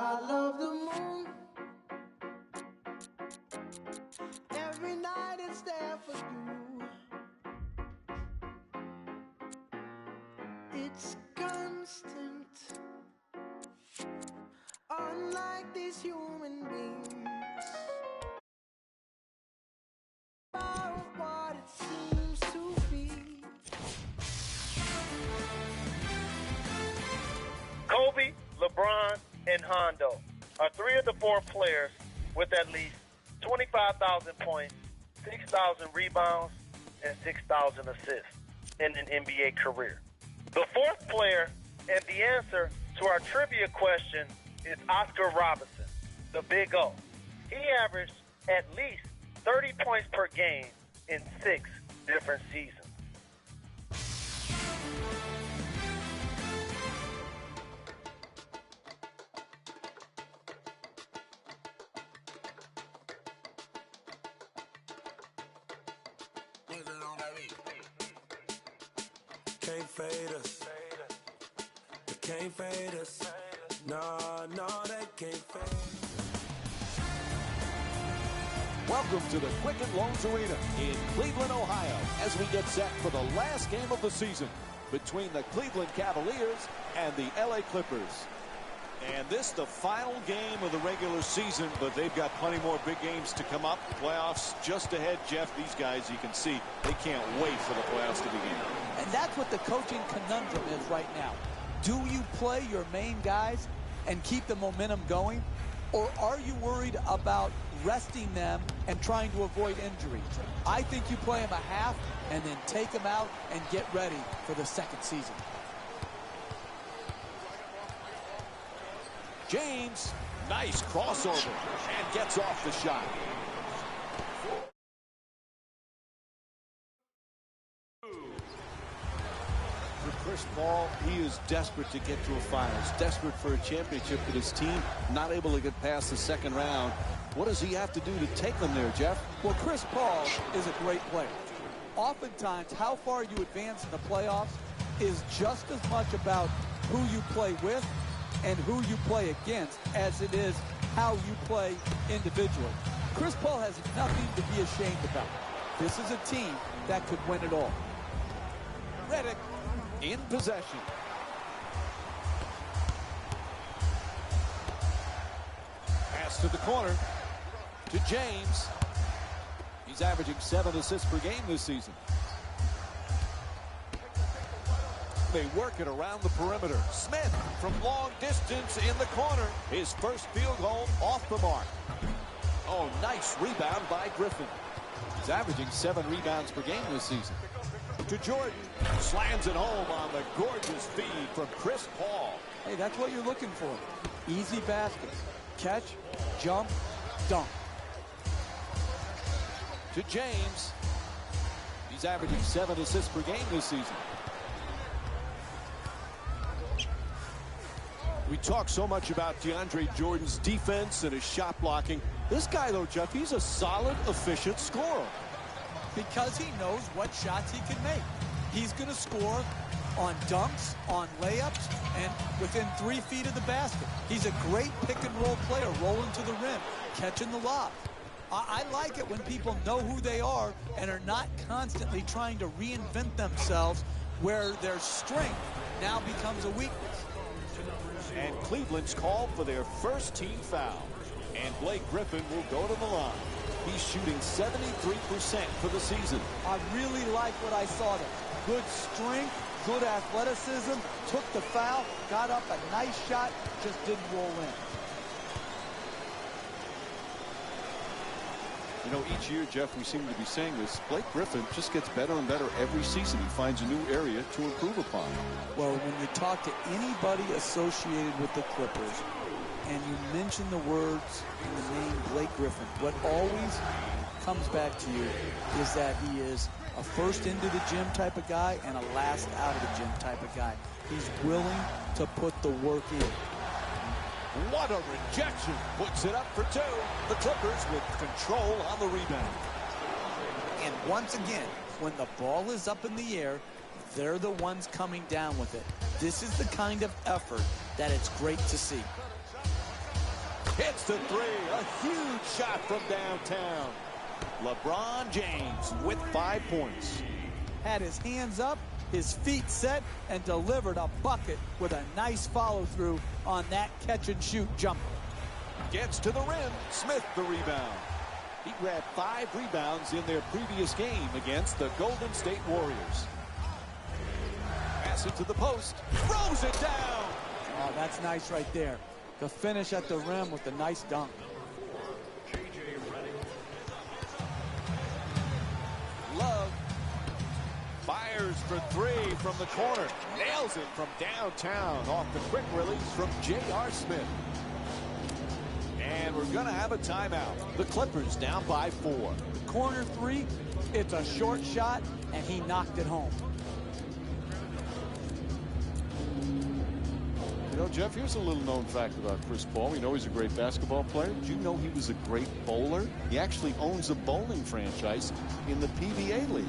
I love the moon. Every night it's there for you. It's constant. Unlike these human beings. About what it seems to be. Kobe, LeBron, and Hondo are three of the four players with at least 25,000 points, 6,000 rebounds, and 6,000 assists in an NBA career. The fourth player and the answer to our trivia question is Oscar Robertson, the Big O. He averaged at least 30 points per game in 6 different seasons. Can't fade us. They can't fade us. No, they can't fade us. Welcome to the Quicken Loans Arena in Cleveland, Ohio, as we get set for the last game of the season between the Cleveland Cavaliers and the LA Clippers. And this the final game of the regular season, but they've got plenty more big games to come up. Playoffs just ahead, Jeff. These guys, you can see, they can't wait for the playoffs to begin. And that's what the coaching conundrum is right now. Do you play your main guys and keep the momentum going? Or are you worried about resting them and trying to avoid injury? I think you play them a half and then take them out and get ready for the second season. James, nice crossover, and gets off the shot. For Chris Paul, he is desperate to get to a finals, desperate for a championship with his team, not able to get past the second round. What does he have to do to take them there, Jeff? Well, Chris Paul is a great player. Oftentimes, how far you advance in the playoffs is just as much about who you play with and who you play against as it is how you play individually. Chris Paul has nothing to be ashamed about. This is a team that could win it all. Redick in possession. Pass to the corner to James. He's averaging 7 assists per game this season. They work it around the perimeter. Smith from long distance in the corner. His first field goal off the mark. Oh, nice rebound by Griffin. He's averaging 7 rebounds per game this season. To Jordan. Slams it home on the gorgeous feed from Chris Paul. Hey, that's what you're looking for. Easy baskets. Catch, jump, dunk. To James. He's averaging 7 assists per game this season. We talk so much about DeAndre Jordan's defense and his shot blocking. This guy, though, Jeff, he's a solid, efficient scorer. Because he knows what shots he can make. He's going to score on dunks, on layups, and within 3 feet of the basket. He's a great pick-and-roll player, rolling to the rim, catching the lob. I like it when people know who they are and are not constantly trying to reinvent themselves where their strength now becomes a weakness. And Cleveland's called for their first team foul. And Blake Griffin will go to the line. He's shooting 73% for the season. I really like what I saw there. Good strength, good athleticism, took the foul, got up a nice shot, just didn't roll in. You know, each year, Jeff, we seem to be saying this, Blake Griffin just gets better and better every season. He finds a new area to improve upon. Well, when you talk to anybody associated with the Clippers and you mention the words and the name Blake Griffin, what always comes back to you is that he is a first into the gym type of guy and a last out of the gym type of guy. He's willing to put the work in. What a rejection. Puts it up for 2. The Clippers with control on the rebound. And once again, when the ball is up in the air, they're the ones coming down with it. This is the kind of effort that it's great to see. Hits the three. A huge shot from downtown. LeBron James with 5 points. Had his hands up, his feet set, and delivered a bucket with a nice follow-through on that catch-and-shoot jumper. Gets to the rim. Smith the rebound. He grabbed 5 rebounds in their previous game against the Golden State Warriors. Pass it to the post. Throws it down. Oh, that's nice right there. The finish at the rim with the nice dunk. Love fires for 3 from the corner. Nails it from downtown off the quick release from J.R. Smith. And we're going to have a timeout. The Clippers down by 4. The corner 3, it's a short shot, and he knocked it home. You know, Jeff, here's a little known fact about Chris Paul. We know he's a great basketball player. Did you know he was a great bowler? He actually owns a bowling franchise in the PBA League.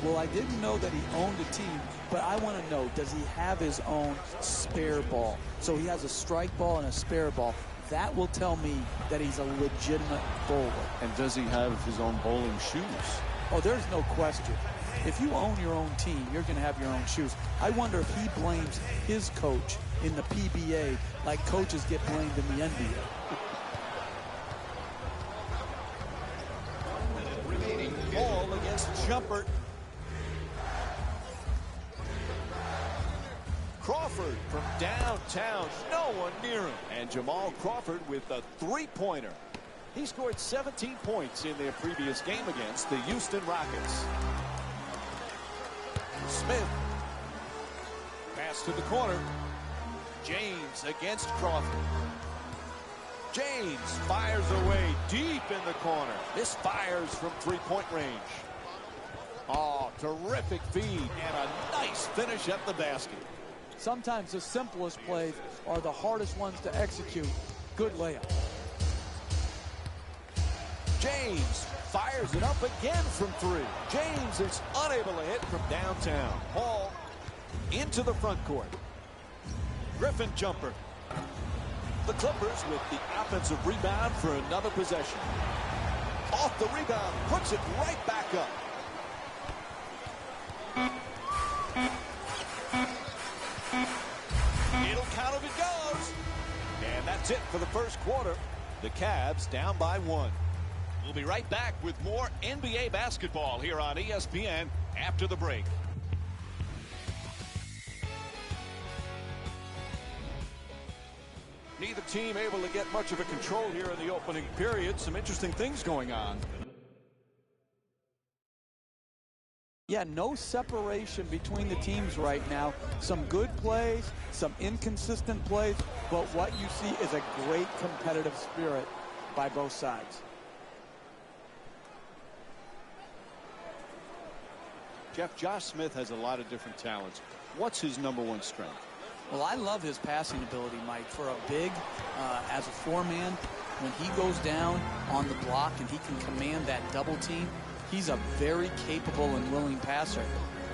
Well, I didn't know that he owned a team, but I want to know, does he have his own spare ball? So he has a strike ball and a spare ball. That will tell me that he's a legitimate bowler. And does he have his own bowling shoes? Oh, there's no question. If you own your own team, you're going to have your own shoes. I wonder if he blames his coach in the PBA like coaches get blamed in the NBA. Ball against Jumper. Crawford from downtown. No one near him. And Jamal Crawford with a 3-pointer. He scored 17 points in their previous game against the Houston Rockets. Smith. Pass to the corner. James against Crawford. James fires away deep in the corner. Misfires from 3-point range. Oh, terrific feed and a nice finish at the basket. Sometimes the simplest plays are the hardest ones to execute. Good layup. James fires it up again from 3. James is unable to hit from downtown. Paul into the front court. Griffin jumper. The Clippers with the offensive rebound for another possession. Off the rebound, puts it right back up. It'll count if it goes. And that's it for the first quarter. The Cavs down by 1. We'll be right back with more NBA basketball here on ESPN after the break. Neither team able to get much of a control here in the opening period. Some interesting things going on. Yeah, no separation between the teams right now. Some good plays, some inconsistent plays, but what you see is a great competitive spirit by both sides. Jeff, Josh Smith has a lot of different talents. What's his #1 strength? Well, I love his passing ability, Mike. For a big, as a 4-man, when he goes down on the block and he can command that double team, he's a very capable and willing passer.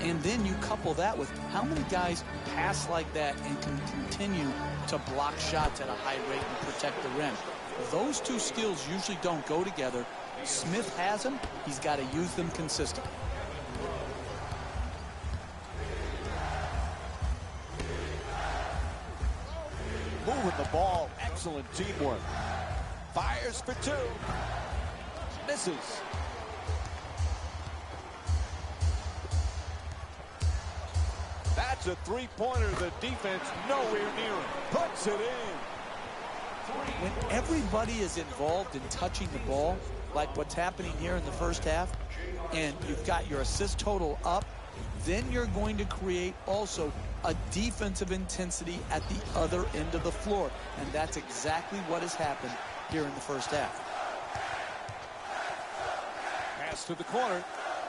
And then you couple that with how many guys pass like that and can continue to block shots at a high rate and protect the rim. Those two skills usually don't go together. Smith has them. He's got to use them consistently. Moving the ball. Excellent teamwork. Fires for 2. Misses. That's a 3-pointer. The defense nowhere near him. Puts it in. When everybody is involved in touching the ball, like what's happening here in the first half, and you've got your assist total up, then you're going to create also a defensive intensity at the other end of the floor. And that's exactly what has happened here in the first half. Pass to the corner.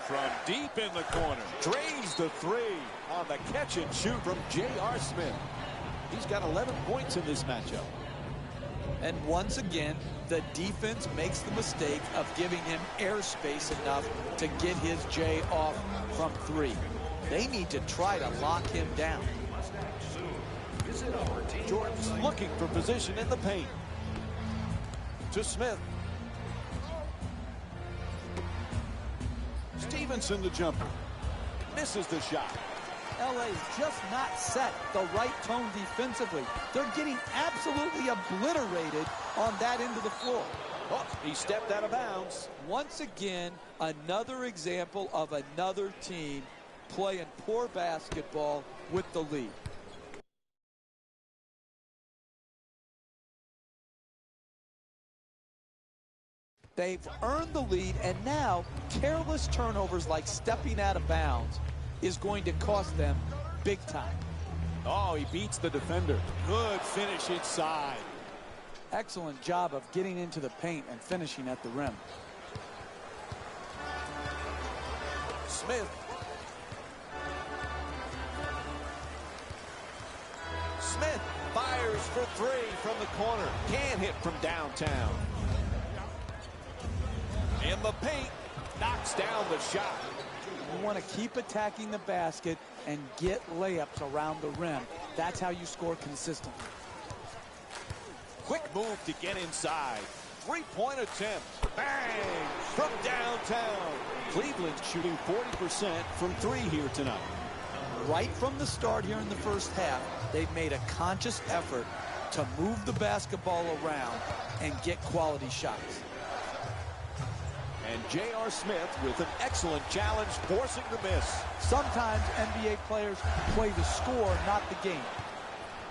From deep in the corner. Drains the 3 on the catch and shoot from J.R. Smith. He's got 11 points in this matchup. And once again, the defense makes the mistake of giving him airspace enough to get his J off from 3. They need to try to lock him down. Jordan's looking for position in the paint. To Smith. Stevenson, the jumper. Misses the shot. LA is just not set the right tone defensively. They're getting absolutely obliterated on that end of the floor. Oh, he stepped out of bounds. Once again, another example of another team playing poor basketball with the lead. They've earned the lead, and now careless turnovers like stepping out of bounds is going to cost them big time. Oh, he beats the defender. Good finish inside. Excellent job of getting into the paint and finishing at the rim. Smith. Smith fires for three from the corner. Can't hit from downtown. In the paint, knocks down the shot. You want to keep attacking the basket and get layups around the rim. That's how you score consistently. Quick move to get inside. Three-point attempt. Bang! From downtown. Cleveland shooting 40% from three here tonight. Right from the start here in the first half, they've made a conscious effort to move the basketball around and get quality shots. And J.R. Smith with an excellent challenge, forcing the miss. Sometimes NBA players play the score, not the game.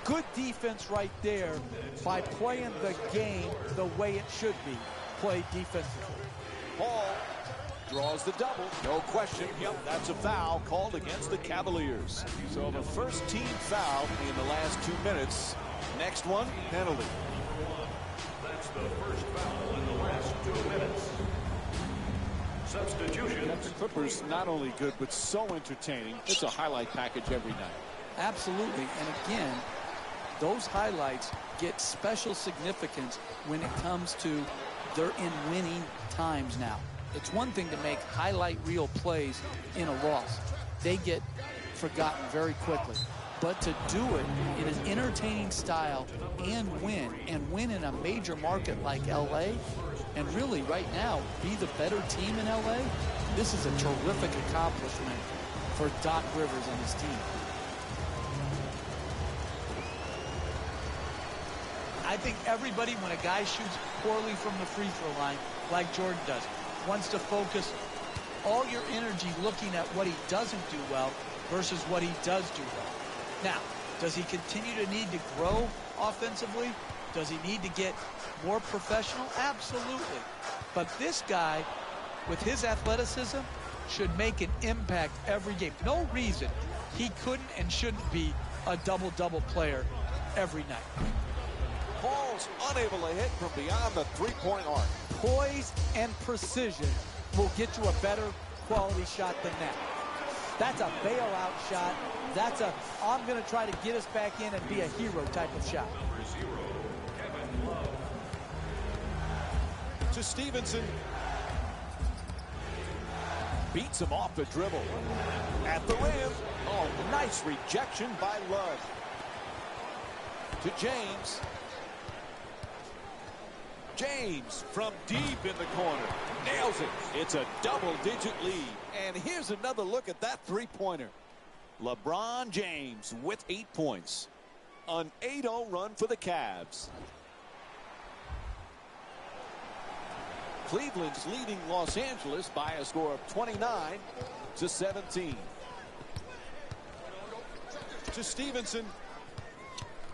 Good defense right there by playing the game the way it should be played defensively. Paul draws the double. No question. Yep, that's a foul called against the Cavaliers. So the first team foul in the last 2 minutes. Next one, penalty. That's the first foul in the last 2 minutes. Substitution. The Clippers not only good, but so entertaining. It's a highlight package every night. Absolutely. And again, those highlights get special significance when it comes to they're in winning times now. It's one thing to make highlight reel plays in a loss. They get forgotten very quickly. But to do it in an entertaining style and win in a major market like LA, and really right now be the better team in LA, this is a terrific accomplishment for Doc Rivers and his team. I think everybody, when a guy shoots poorly from the free throw line, like Jordan does, wants to focus all your energy looking at what he doesn't do well versus what he does do well. Now, does he continue to need to grow offensively? Does he need to get more professional? Absolutely. But this guy, with his athleticism, should make an impact every game. No reason he couldn't and shouldn't be a double-double player every night. Paul's unable to hit from beyond the three-point arc. Poise and precision will get you a better quality shot than that. That's a bailout shot. That's a, I'm going to try to get us back in and be a hero type of shot. To Stevenson. Beats him off the dribble. At the rim. Oh, nice rejection by Love. To James. James from deep in the corner. Nails it. It's a double-digit lead. And here's another look at that three-pointer. LeBron James with 8 points. An 8-0 run for the Cavs. Cleveland's leading Los Angeles by a score of 29-17. To Stevenson.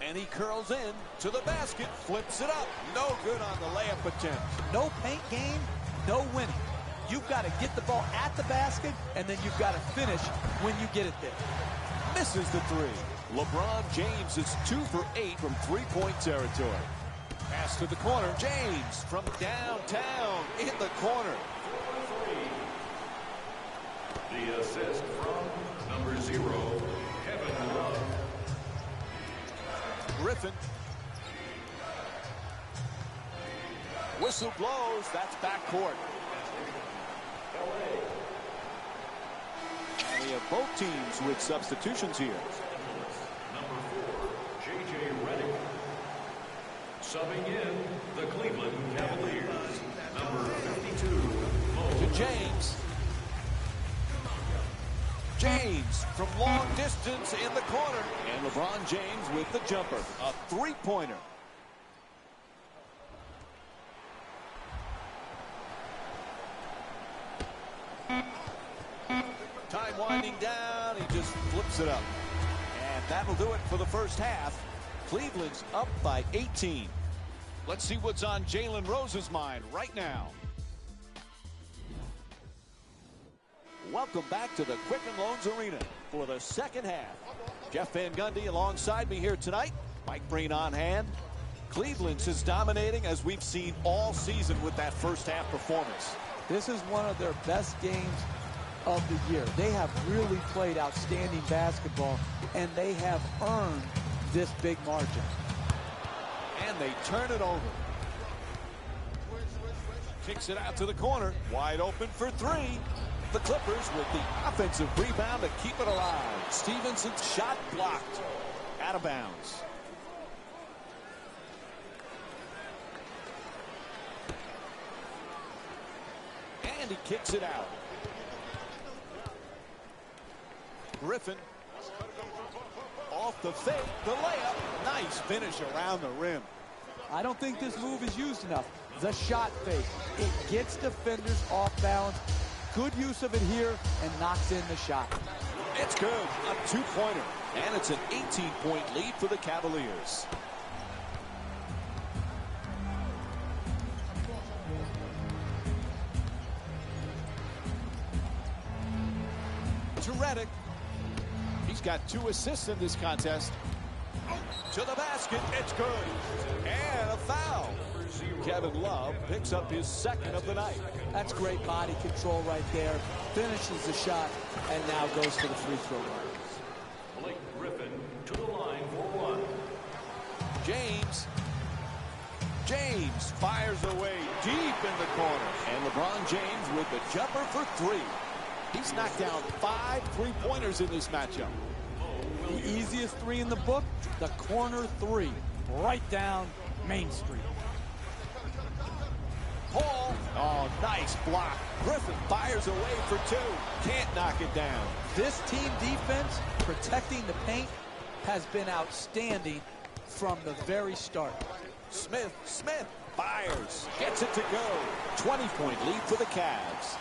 And he curls in to the basket, flips it up. No good on the layup attempt. No paint game, no winning. You've got to get the ball at the basket, and then you've got to finish when you get it there. Misses the three. LeBron James is 2 for 8 from three-point territory. Pass to the corner. James from downtown in the corner. The assist from number 0, Kevin Love. Griffin. Whistle blows. That's backcourt. And we have both teams with substitutions here. Number 4, J.J. Redick. Subbing in, the Cleveland Cavaliers, number 52, To James. James from long distance in the corner. And LeBron James with the jumper. A three-pointer. Time winding down. He just flips it up. And that'll do it for the first half. Cleveland's up by 18. Let's see what's on Jalen Rose's mind right now. Welcome back to the Quicken Loans Arena for the second half. Jeff Van Gundy alongside me here tonight. Mike Breen on hand. Cleveland's is dominating as we've seen all season with that first half performance. This is one of their best games of the year. They have really played outstanding basketball, and they have earned this big margin. And they turn it over. Kicks it out to the corner. Wide open for three. The Clippers with the offensive rebound to keep it alive. Stevenson's shot blocked. Out of bounds. And he kicks it out. Griffin. Off the fake. The layup. Nice finish around the rim. I don't think this move is used enough. The shot fake. It gets defenders off balance. Good use of it here and knocks in the shot. It's good. A two-pointer. And it's an 18-point lead for the Cavaliers. To Redick. He's got 2 assists in this contest. To the basket. It's good. And a foul. Kevin Love picks up his second of the night. That's great body control right there. Finishes the shot and now goes to the free throw line. Blake Griffin to the line for one. James fires away deep in the corner. And LeBron James with the jumper for 3. He's knocked down 5 three-pointers in this matchup. The easiest 3 in the book, the corner 3, right down Main Street. Paul, oh, nice block. Griffin fires away for 2. Can't knock it down. This team defense, protecting the paint, has been outstanding from the very start. Smith fires. Gets it to go. 20-point lead for the Cavs.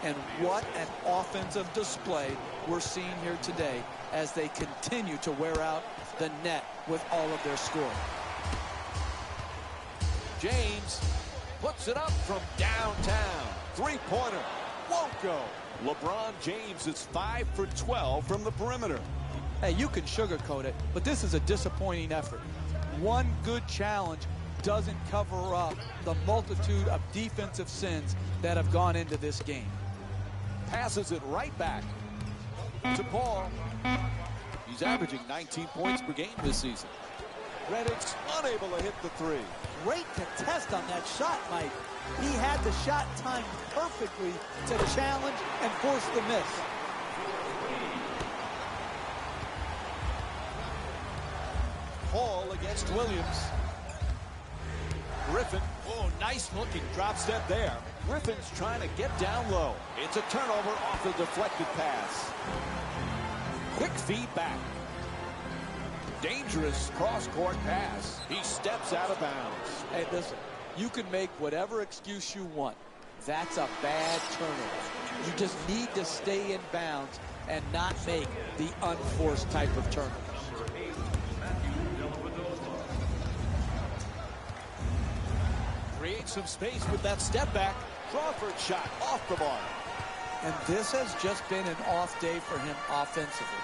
And what an offensive display we're seeing here today as they continue to wear out the net with all of their scoring. James puts it up from downtown. Three-pointer. Won't go. LeBron James is 5 for 12 from the perimeter. Hey, you can sugarcoat it, but this is a disappointing effort. One good challenge doesn't cover up the multitude of defensive sins that have gone into this game. Passes it right back to Paul. He's averaging 19 points per game this season. Redick's unable to hit the 3. Great contest on that shot, Mike. He had the shot timed perfectly to challenge and force the miss. Paul against Williams. Griffin, oh, nice looking drop step there. Griffin's trying to get down low. It's a turnover off the deflected pass. Quick feedback. Dangerous cross-court pass. He steps out of bounds. Hey, listen, you can make whatever excuse you want. That's a bad turnover. You just need to stay in bounds and not make the unforced type of turnovers. Create some space with that step back. Crawford shot off the bar. And this has just been an off day for him offensively.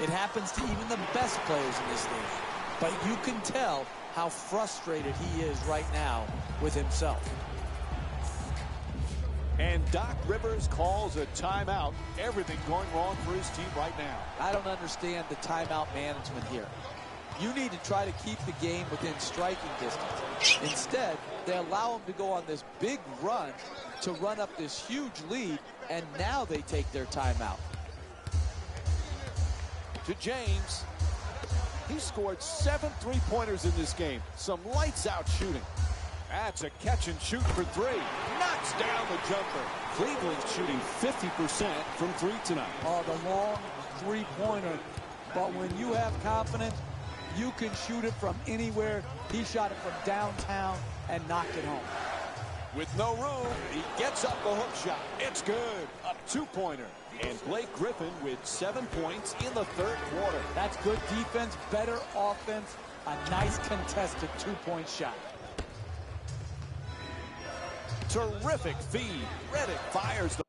It happens to even the best players in this league. But you can tell how frustrated he is right now with himself. And Doc Rivers calls a timeout. Everything going wrong for his team right now. I don't understand the timeout management here. You need to try to keep the game within striking distance. Instead, they allow him to go on this big run to run up this huge lead, and now they take their timeout. To James. He scored 7 three-pointers in this game. Some lights-out shooting. That's a catch and shoot for three. Knocks down the jumper. Cleveland's shooting 50% from three tonight. Oh, the long three-pointer. But when you have confidence, you can shoot it from anywhere. He shot it from downtown and knocked it home. With no room, he gets up the hook shot. It's good. A two-pointer. And Blake Griffin with 7 points in the third quarter. That's good defense, better offense, a nice contested two-point shot. Terrific feed. Redick fires the